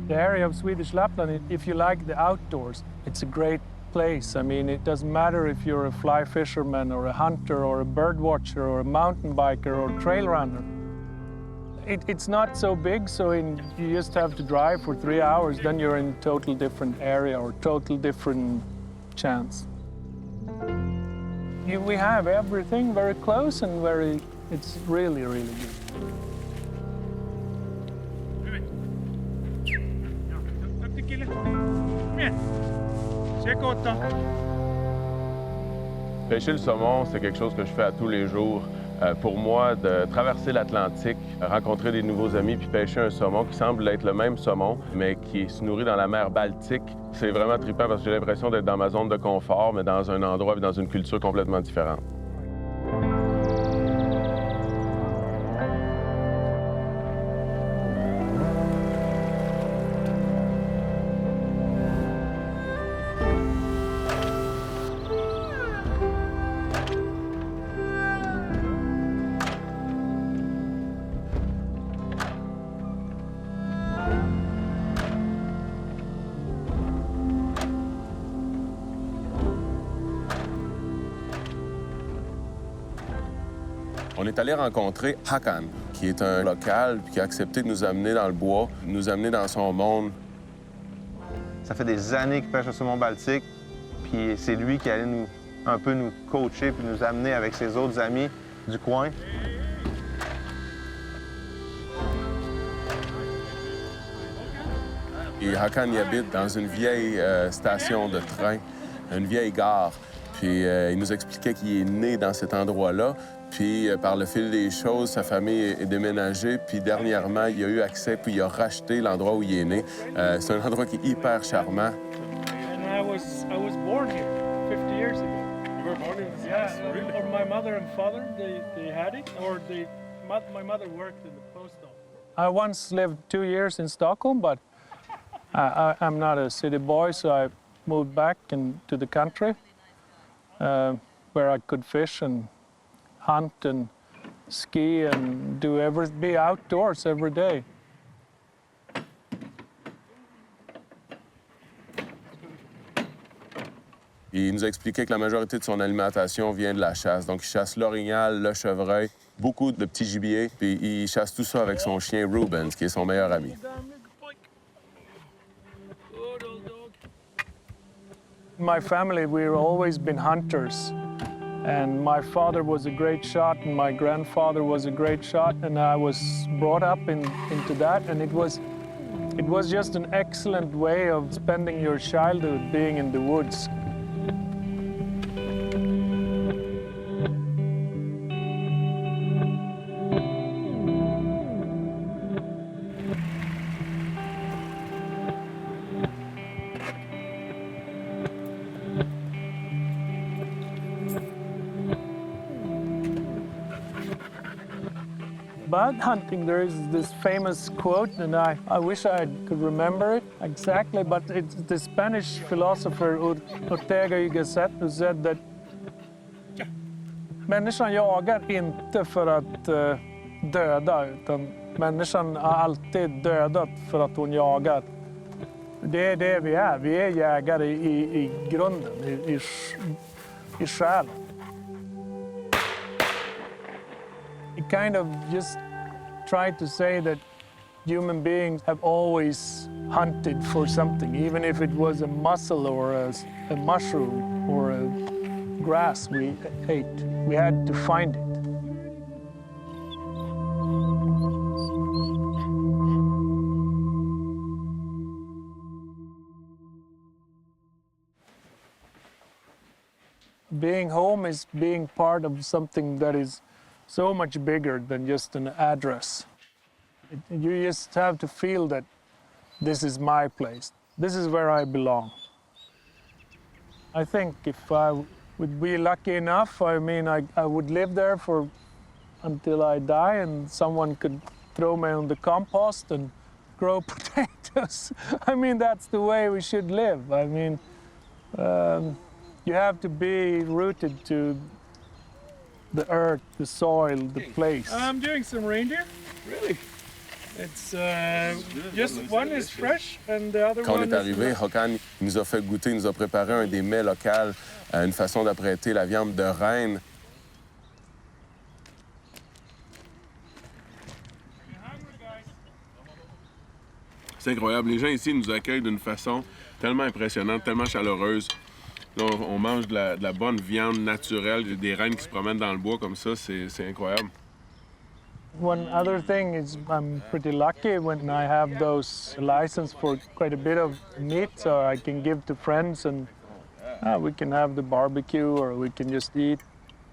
The area of Swedish Lapland, if you like the outdoors, it's a great place. I mean, it doesn't matter if you're a fly fisherman or a hunter or a bird watcher or a mountain biker or trail runner. It's not so big, so you just have to drive for 3 hours, then you're in a total different area or total different chance. We have everything very close and it's really, really good. Pêcher le saumon, c'est quelque chose que je fais à tous les jours. Pour moi, de traverser l'Atlantique, rencontrer des nouveaux amis puis pêcher un saumon qui semble être le même saumon, mais qui se nourrit dans la mer Baltique, c'est vraiment trippant parce que j'ai l'impression d'être dans ma zone de confort, mais dans un endroit et dans une culture complètement différente. On est allé rencontrer Hakan, qui est un local qui a accepté de nous amener dans le bois, nous amener dans son monde. Ça fait des années qu'il pêche le saumon baltique, puis c'est lui qui allait un peu nous coacher puis nous amener avec ses autres amis du coin. Et Hakan y habite dans une vieille station de train, une vieille gare. Puis il nous expliquait qu'il est né dans cet endroit-là. Puis par le fil des choses, sa famille est déménagée. Puis dernièrement, il a eu accès, puis il a racheté l'endroit où il est né. C'est un endroit qui est hyper charmant. I was born here 50 years ago. You were born in this Yeah, house? Really? or my mother and father, they had it, or my mother worked in the post office. I once lived 2 years in Stockholm, but I'm not a city boy, so I moved back to the country where I could fish and hunt and ski and be outdoors every day. Il nous a expliqué que la majorité de son alimentation vient de la chasse. Donc, il chasse l'orignal, le chevreuil, beaucoup de petits gibiers, puis il chasse tout ça avec son chien Rubens, qui est son meilleur ami. My family, we've always been hunters. And my father was a great shot, and my grandfather was a great shot, and I was brought up into that. And it was just an excellent way of spending your childhood, being in the woods. About hunting, there is this famous quote, and I wish I could remember it exactly, but it's the Spanish philosopher Ortega y Gasset who said that människan jagar inte för att döda, utan människan har alltid dödat för att hon jagar. Det är det vi är. Vi är jägare i grunden, i själen. It kind of just tried to say that human beings have always hunted for something, even if it was a mussel or a mushroom or a grass we ate. We had to find it. Being home is being part of something that is so much bigger than just an address. You just have to feel that this is my place. This is where I belong. I think if I would be lucky enough, I mean, I would live there until I die, and someone could throw me on the compost and grow potatoes. I mean, that's the way we should live. I mean, you have to be rooted to the earth, the soil, the place. I'm doing some reindeer. Really? It's just one is fresh and the other Quand on one est arrivé, is... Håkan il nous a fait goûter, il nous a préparé un des mets locaux, une façon d'apprêter la viande de reine. C'est incroyable. Les gens ici nous accueillent d'une façon tellement impressionnante, tellement chaleureuse. Là, on mange de la bonne viande naturelle, des reines qui se promènent dans le bois comme ça, c'est incroyable. One other thing is I'm pretty lucky when I have those license for quite a bit of meat, so I can give to friends and we can have the barbecue or we can just eat.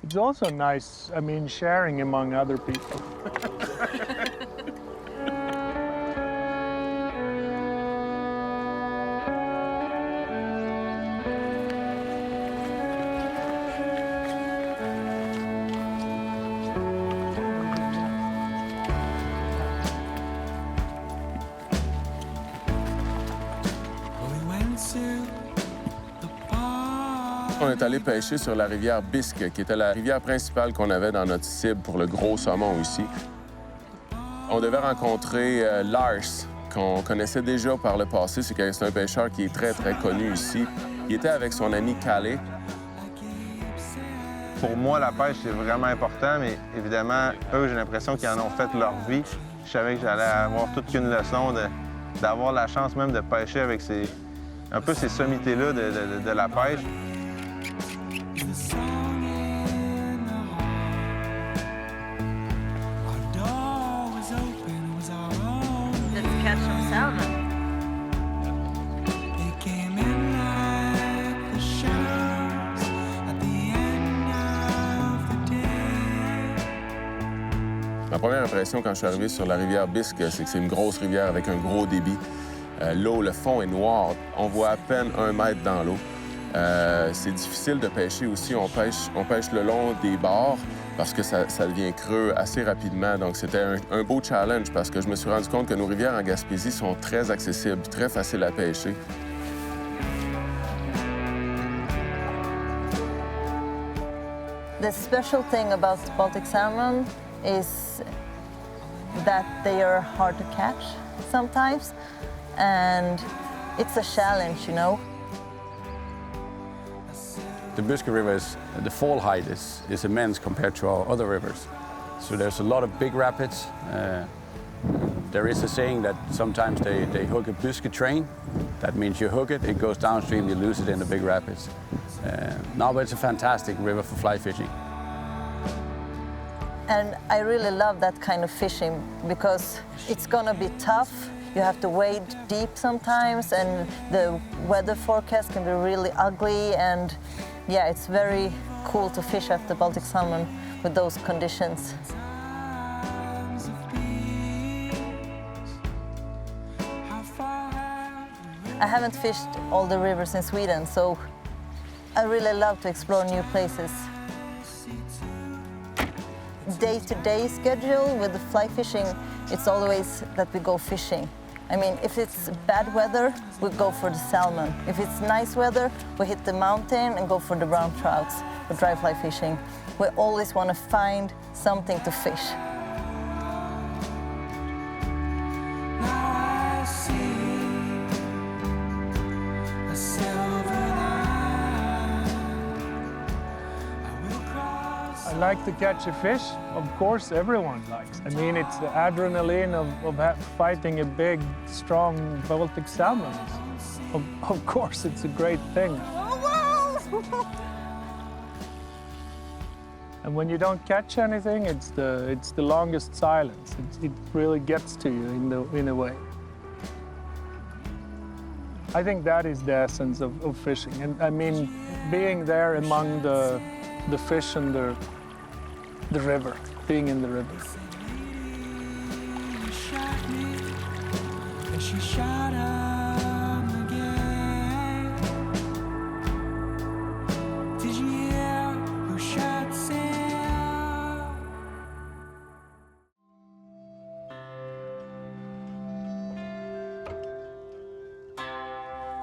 It's also nice, I mean, sharing among other people. On est allé pêcher sur la rivière Bisque, qui était la rivière principale qu'on avait dans notre cible pour le gros saumon ici. On devait rencontrer Lars, qu'on connaissait déjà par le passé. C'est un pêcheur qui est très, très connu ici. Il était avec son ami Calais. Pour moi, la pêche, c'est vraiment important, mais évidemment, eux, j'ai l'impression qu'ils en ont fait leur vie. Je savais que j'allais avoir toute une leçon d'avoir la chance même de pêcher avec un peu ces sommités-là de la pêche. Let's catch some salmon. Ma première impression quand je suis arrivé sur la rivière Bisque, c'est que c'est une grosse rivière avec un gros débit. L'eau, le fond est noir. On voit à peine 1 mètre dans l'eau. C'est difficile de pêcher aussi. On pêche le long des bords parce que ça devient creux assez rapidement. Donc, c'était un beau challenge parce que je me suis rendu compte que nos rivières en Gaspésie sont très accessibles, très faciles à pêcher. The special thing about Baltic salmon is that they are hard to catch sometimes, and it's a challenge, you know. The Bisque River, the fall height is immense compared to our other rivers. So there's a lot of big rapids. There is a saying that sometimes they hook a Bisque train. That means you hook it, it goes downstream, you lose it in the big rapids. No, but it's a fantastic river for fly fishing. And I really love that kind of fishing because it's gonna be tough. You have to wade deep sometimes, and the weather forecast can be really ugly. And yeah, it's very cool to fish after Baltic salmon with those conditions. I haven't fished all the rivers in Sweden, so I really love to explore new places. Day-to-day schedule with the fly fishing, it's always that we go fishing. I mean, if it's bad weather, we go for the salmon. If it's nice weather, we hit the mountain and go for the brown trouts for dry fly fishing. We always want to find something to fish. I like to catch a fish. Of course, everyone likes. I mean, it's the adrenaline of fighting a big, strong Baltic salmon. Of course, it's a great thing. And when you don't catch anything, it's the longest silence. It really gets to you in a way. I think that is the essence of fishing. And I mean, being there among the fish and the river, being in the river.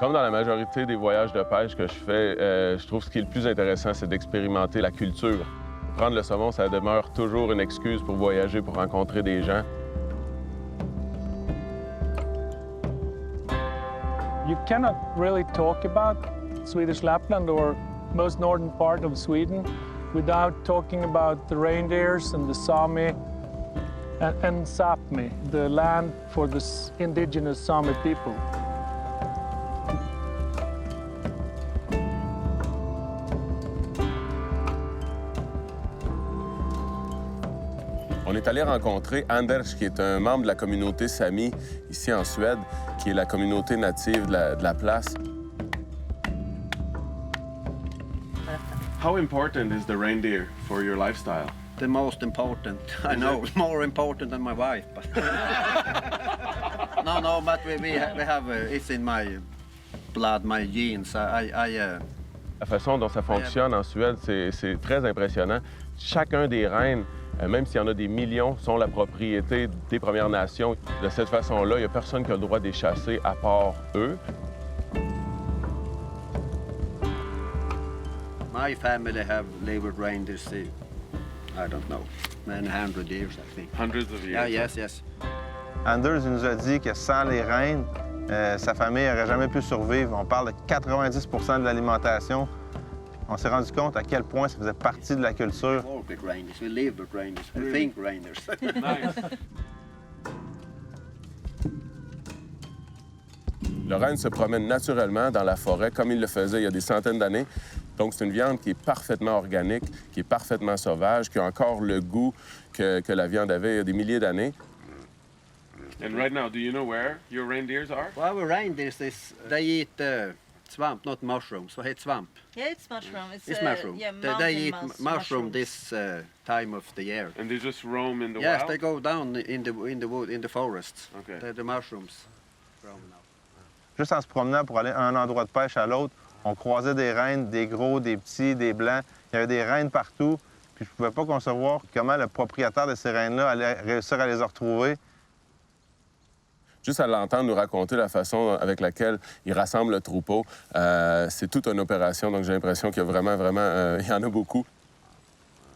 Comme dans la majorité des voyages de pêche que je fais, je trouve que ce qui est le plus intéressant, c'est d'expérimenter la culture. Prendre le saumon, ça demeure toujours une excuse pour voyager, pour rencontrer des gens. cannot really talk about Swedish Lapland or most northern part of Sweden without talking about the reindeers and the Sami and Sapmi, the land for the indigenous Sami people. On est allé rencontrer Anders, qui est un membre de la communauté Sami, ici en Suède, qui est la communauté native de la place. How important is the reindeer for your lifestyle? The most important. I know, more important than my wife. But no, but we have it's in my blood, my genes. La façon dont ça fonctionne en Suède, c'est très impressionnant. Chacun des rennes, même s'il y en a des millions, sont la propriété des Premières Nations. De cette façon-là, il n'y a personne qui a le droit de les chasser à part eux. My family have lived with reindeers, I don't know, many hundred years, I think. Hundreds of years. Yeah, yes. Anders il nous a dit que sans les rennes, sa famille n'aurait jamais pu survivre. On parle de 90 de l'alimentation. On s'est rendu compte à quel point ça faisait partie de la culture. We work with reindeers, we live with reindeers, we think reindeers. Nice. Le renne se promène naturellement dans la forêt comme il le faisait il y a des centaines d'années. Donc, c'est une viande qui est parfaitement organique, qui est parfaitement sauvage, qui a encore le goût que la viande avait il y a des milliers d'années. And right now, do you know where your reindeers are? Well, our reindeers, they eat swamp, not mushroom, so it's swamp. Yeah, it's mushroom. It's mushroom. Yeah, They eat mushrooms. mushroom this time of the year. And they just roam in the Yes, wild? they go down in the wood, in the forests. Okay. The mushrooms. Roam now. Juste en se promenant pour aller d'un endroit de pêche à l'autre, on croisait des rennes, des gros, des petits, des blancs. Il y avait des rennes partout. Puis je pouvais pas concevoir comment le propriétaire de ces rennes-là allait réussir à les retrouver. Juste à l'entendre nous raconter la façon avec laquelle il rassemble le troupeau, c'est toute une opération. Donc, j'ai l'impression qu'il y a vraiment, il y en a beaucoup.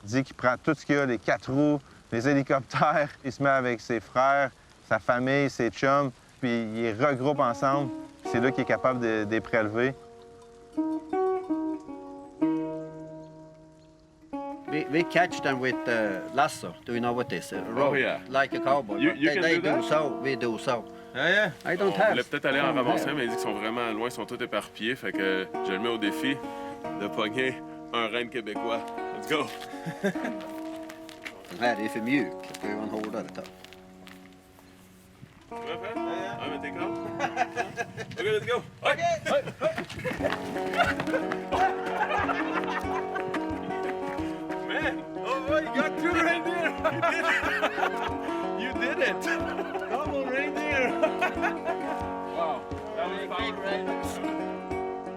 Il dit qu'il prend tout ce qu'il y a, les 4 roues, les hélicoptères. Il se met avec ses frères, sa famille, ses chums, puis il les regroupe ensemble. C'est là qu'il est capable de les prélever. We catch them with lasso. Do you know what this is? A rope, yeah. Like a cowboy. You- But you can they do that? so, we do so. Ah, yeah. I don't On have. voulait peut-être aller en ramasser, mais il dit qu'ils sont vraiment loin, ils sont tous éparpillés. Fait que je le mets au défi de pogner un renne québécois. Let's go! Här är för mjuk. Det är en hårdare tapp. Tu vas faire? Ja, men t'es calme. OK, let's go! OK! Man! Oh, boy, you got 2 reindeer! You did it! Come on, reindeer! Wow! That was powerful.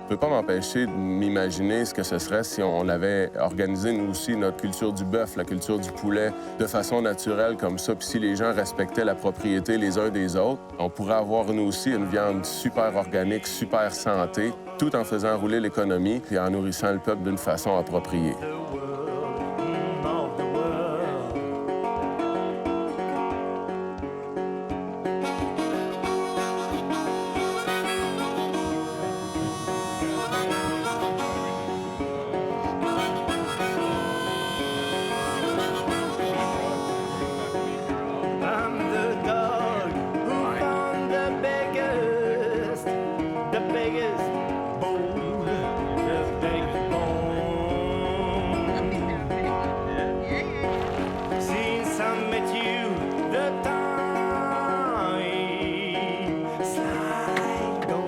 Je ne peux pas m'empêcher de m'imaginer ce que ce serait si on avait organisé, nous aussi, notre culture du bœuf, la culture du poulet, de façon naturelle comme ça. Puis si les gens respectaient la propriété les uns des autres, on pourrait avoir, nous aussi, une viande super organique, super santé, tout en faisant rouler l'économie et en nourrissant le peuple d'une façon appropriée. I'm the dog who found the biggest bone, the biggest bone. Since I met you, the time slide on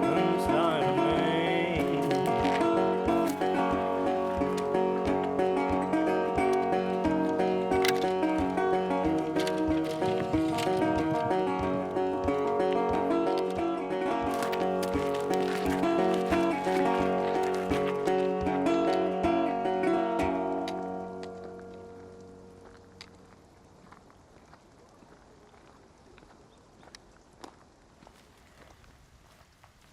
and slide away.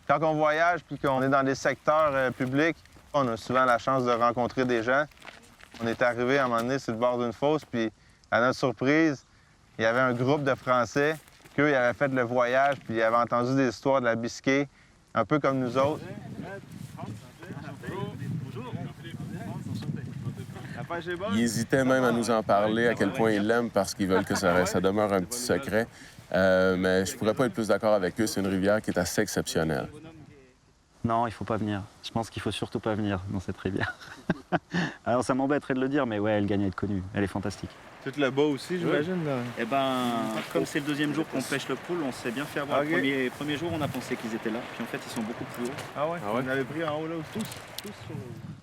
Quand on voyage puis qu'on est dans des secteurs publics, on a souvent la chance de rencontrer des gens. On est arrivé à un moment donné sur le bord d'une fosse, puis à notre surprise, il y avait un groupe de Français. qu'eux, ils avaient fait le voyage, puis ils avaient entendu des histoires de la Biscay, un peu comme nous autres. Ils hésitaient même à nous en parler, à quel point ils l'aiment, parce qu'ils veulent que ça demeure un petit secret. Mais je pourrais pas être plus d'accord avec eux. C'est une rivière qui est assez exceptionnelle. Non, il faut pas venir. Je pense qu'il faut surtout pas venir dans cette rivière. Alors ça m'embêterait de le dire, mais ouais, elle gagne à être connue. Elle est fantastique. Tout le bas aussi, j'imagine. Là. Eh ben, comme c'est le deuxième jour qu'on pêche le poule, on s'est bien fait avoir. Ok. Le premier jour, on a pensé qu'ils étaient là, puis en fait, ils sont beaucoup plus hauts. Ah ouais? Ah ouais? Vous avez pris en haut là tous?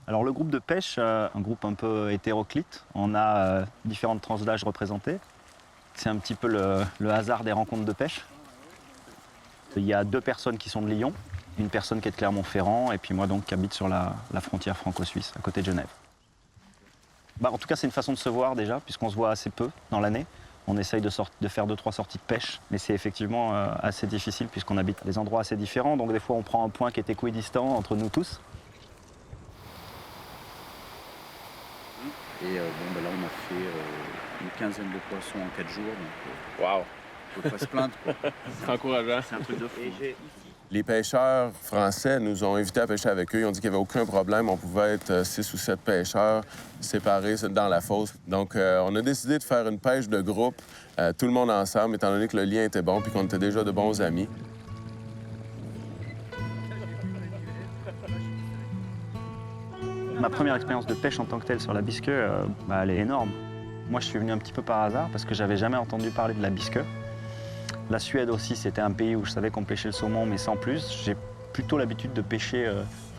Alors le groupe de pêche, un groupe un peu hétéroclite, on a différentes tranches d'âge représentées. C'est un petit peu le hasard des rencontres de pêche. Il y a 2 personnes qui sont de Lyon, une personne qui est de Clermont-Ferrand, et puis moi donc qui habite sur la frontière franco-suisse, à côté de Genève. Bah, en tout cas, c'est une façon de se voir déjà, puisqu'on se voit assez peu dans l'année. On essaye de faire 2-3 sorties de pêche, mais c'est effectivement assez difficile puisqu'on habite des endroits assez différents. Donc des fois, on prend un point qui est équidistant entre nous tous. Et bon, ben là, on a fait une quinzaine de poissons en 4 jours. Donc, Wow! on peut pas se plaindre, quoi. C'est encourageant. C'est un truc de fou. Les pêcheurs français nous ont invités à pêcher avec eux. Ils ont dit qu'il n'y avait aucun problème. On pouvait être 6 ou 7 pêcheurs séparés dans la fosse. Donc, on a décidé de faire une pêche de groupe, tout le monde ensemble, étant donné que le lien était bon puis qu'on était déjà de bons amis. Ma première expérience de pêche en tant que telle sur la Bisqueux, elle est énorme. Moi, je suis venu un petit peu par hasard parce que j'avais jamais entendu parler de la Bisqueux. La Suède aussi, c'était un pays où je savais qu'on pêchait le saumon, mais sans plus. J'ai plutôt l'habitude de pêcher,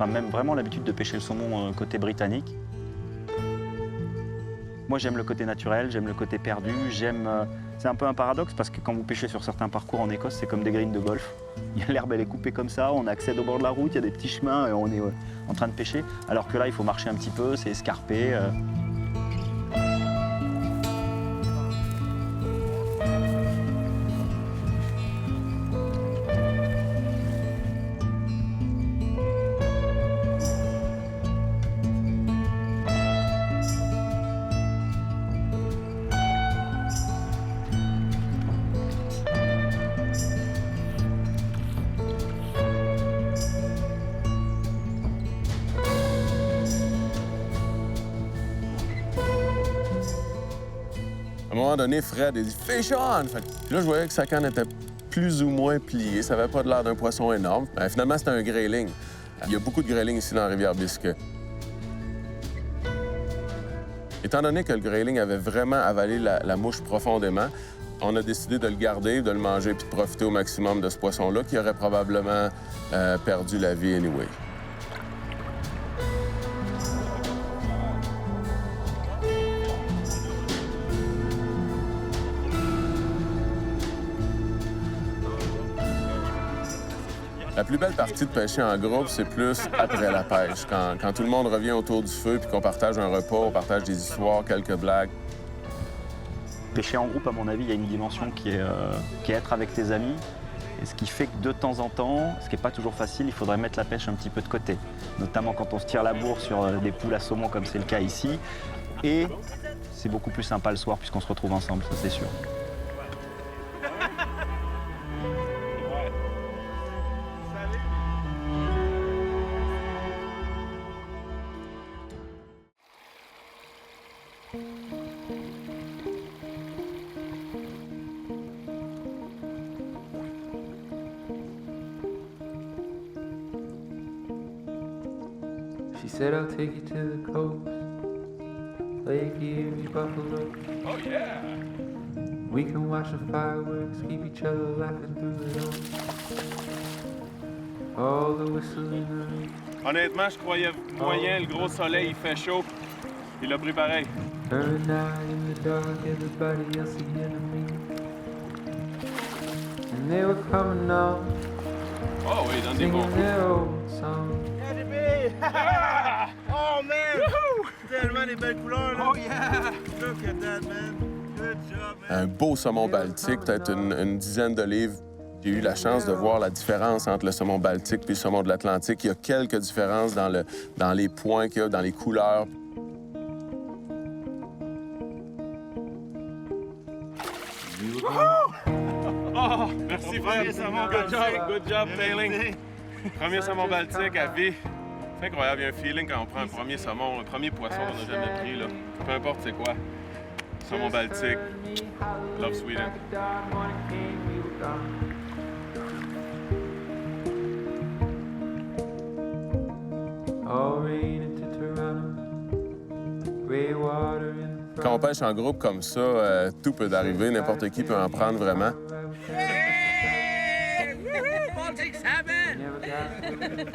même vraiment l'habitude de pêcher le saumon côté britannique. Moi, j'aime le côté naturel, j'aime le côté perdu, c'est un peu un paradoxe parce que quand vous pêchez sur certains parcours en Écosse, c'est comme des greens de golf. L'herbe, elle est coupée comme ça, on accède au bord de la route, il y a des petits chemins et on est en train de pêcher. Alors que là, il faut marcher un petit peu, c'est escarpé. À un moment donné, Fred a dit « Fish on! » Puis là, je voyais que sa canne était plus ou moins pliée. Ça n'avait pas de l'air d'un poisson énorme. Ben, finalement, c'était un grayling. Il y a beaucoup de grayling ici dans la rivière Bisqueux. Étant donné que le grayling avait vraiment avalé la mouche profondément, on a décidé de le garder, de le manger puis de profiter au maximum de ce poisson-là qui aurait probablement perdu la vie anyway. La plus belle partie de pêcher en groupe, c'est plus après la pêche, quand tout le monde revient autour du feu puis qu'on partage un repas, on partage des histoires, quelques blagues. Pêcher en groupe, à mon avis, il y a une dimension qui est être avec tes amis. Et ce qui fait que de temps en temps, ce qui n'est pas toujours facile, il faudrait mettre la pêche un petit peu de côté. Notamment quand on se tire la bourre sur des poules à saumon comme c'est le cas ici. Et c'est beaucoup plus sympa le soir puisqu'on se retrouve ensemble, ça c'est sûr. She said, I'll take you to the coast, Lake Erie, Buffalo. Oh, yeah! We can watch the fireworks, keep each other laughing through it all. All the whistling. Honnêtement, je croyais moyen, le gros soleil, il fait chaud. Il a pris pareil. Her and I in the dark, everybody else the enemy. And they were coming on, Oh oui, dans des bons singing coups. their old song. Oh, man! Tellement des belles couleurs, là. Oh, yeah! Look at that, man. Good job, man. Un beau saumon baltique, peut-être une dizaine de livres. J'ai eu la chance de voir la différence entre le saumon baltique et le saumon de l'Atlantique. Il y a quelques différences dans les points qu'il y a, dans les couleurs. Oh, merci Fred. Good job, tailing. Premier saumon baltique à vie. C'est incroyable, il y a un feeling quand on prend un premier saumon, un premier poisson qu'on n'a jamais pris, là. Peu importe c'est quoi. Saumon baltique. Love Sweden. Quand on pêche en groupe comme ça, tout peut arriver, n'importe qui peut en prendre vraiment.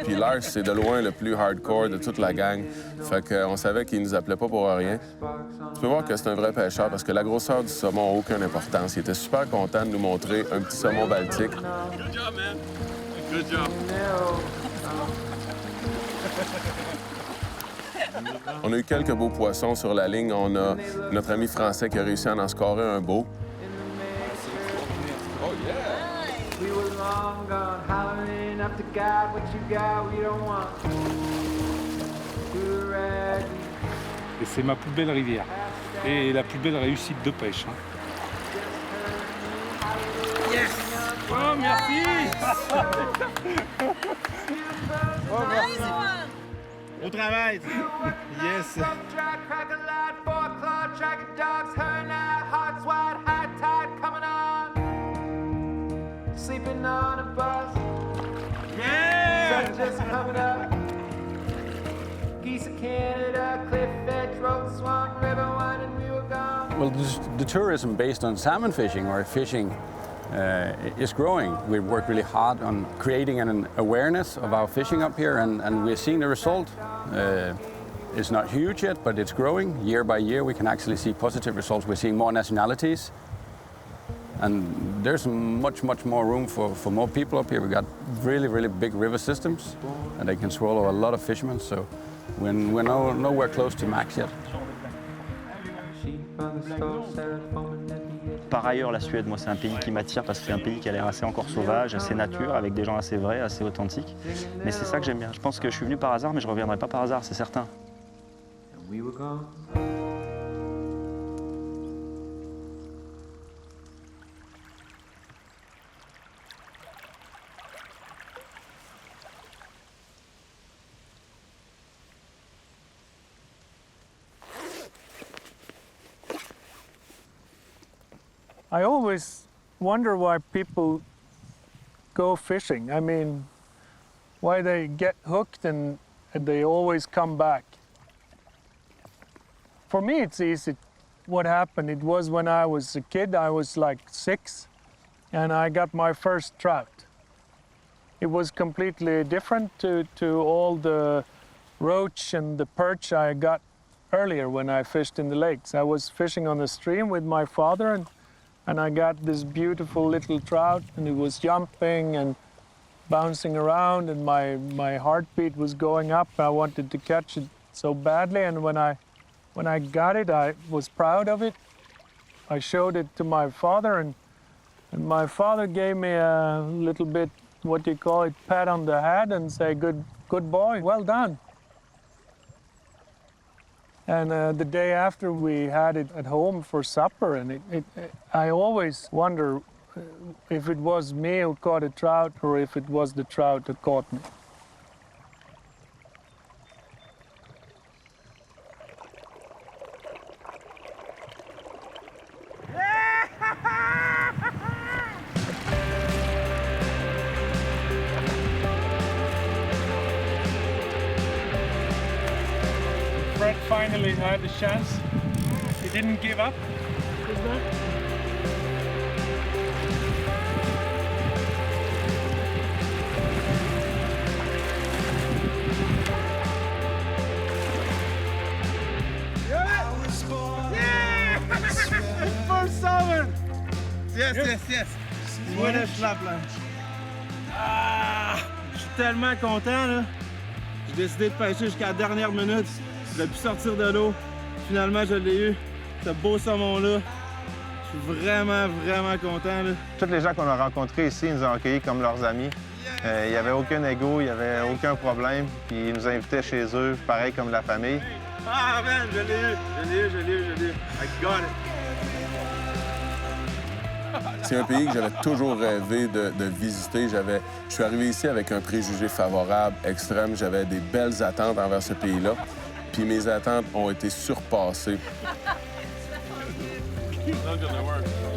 Puis Lars, c'est de loin le plus hardcore de toute la gang. Fait qu'on savait qu'il nous appelait pas pour rien. Tu peux voir que c'est un vrai pêcheur parce que la grosseur du saumon n'a aucune importance. Il était super content de nous montrer un petit saumon baltique. Good job, man. Good job. On a eu quelques beaux poissons sur la ligne. On a notre ami français qui a réussi à en scorer un beau. Oh yeah! We were long gone, hollering up to God, what you got, we don't want. Et c'est ma plus belle rivière et la plus belle réussite de pêche. Yes! Oh, merci! Oh, merci! Au travail! Yes! Sleeping on a bus. Yeah! Sun just coming up. Geese of Canada, cliff edge, road, Swan River, winding, we were gone. Well, the tourism based on salmon fishing or fishing is growing. We've worked really hard on creating an awareness of our fishing up here, and we're seeing the result. It's not huge yet, but it's growing. Year by year, we can actually see positive results. We're seeing more nationalities. And there's much more room for more people up here. We've got really big river systems, and they can swallow a lot of fishermen. So we're nowhere close to max yet. Par ailleurs, la Suède, moi, c'est un pays qui m'attire parce que c'est un pays qui a l'air assez encore sauvage, assez nature, avec des gens assez vrais, assez authentiques. Mais c'est ça que j'aime bien. Je pense que je suis venu par hasard, mais je ne reviendrai pas par hasard, c'est certain. I always wonder why people go fishing. I mean, why they get hooked and they always come back. For me, it's easy. What happened, it was when I was a kid, I was like 6, and I got my first trout. It was completely different to all the roach and the perch I got earlier when I fished in the lakes. I was fishing on the stream with my father, and I got this beautiful little trout, and it was jumping and bouncing around, and my heartbeat was going up. I wanted to catch it so badly, and when I got it, I was proud of it. I showed it to my father, and my father gave me a little bit, what do you call it, pat on the head and say, good boy, well done. And the day after, we had it at home for supper, and I always wonder if it was me who caught a trout or if it was the trout that caught me. Fred finally had the chance. He didn't give up. First salmon! Yes. Swedish Lapland. Ah! Je suis tellement content, là. J'ai décidé de pêcher jusqu'à la dernière minute. Je voulais plus sortir de l'eau. Finalement, je l'ai eu. Ce beau saumon-là. Je suis vraiment content, là. Tous les gens qu'on a rencontrés ici, ils nous ont accueillis comme leurs amis. Il n'y avait aucun ego, il n'y avait aucun problème. Puis ils nous invitaient chez eux, pareil comme la famille. Ah, man, je l'ai eu. I got it. C'est un pays que j'avais toujours rêvé de visiter. Je suis arrivé ici avec un préjugé favorable, extrême. J'avais des belles attentes envers ce pays-là. Puis mes attentes ont été surpassées. Not gonna work.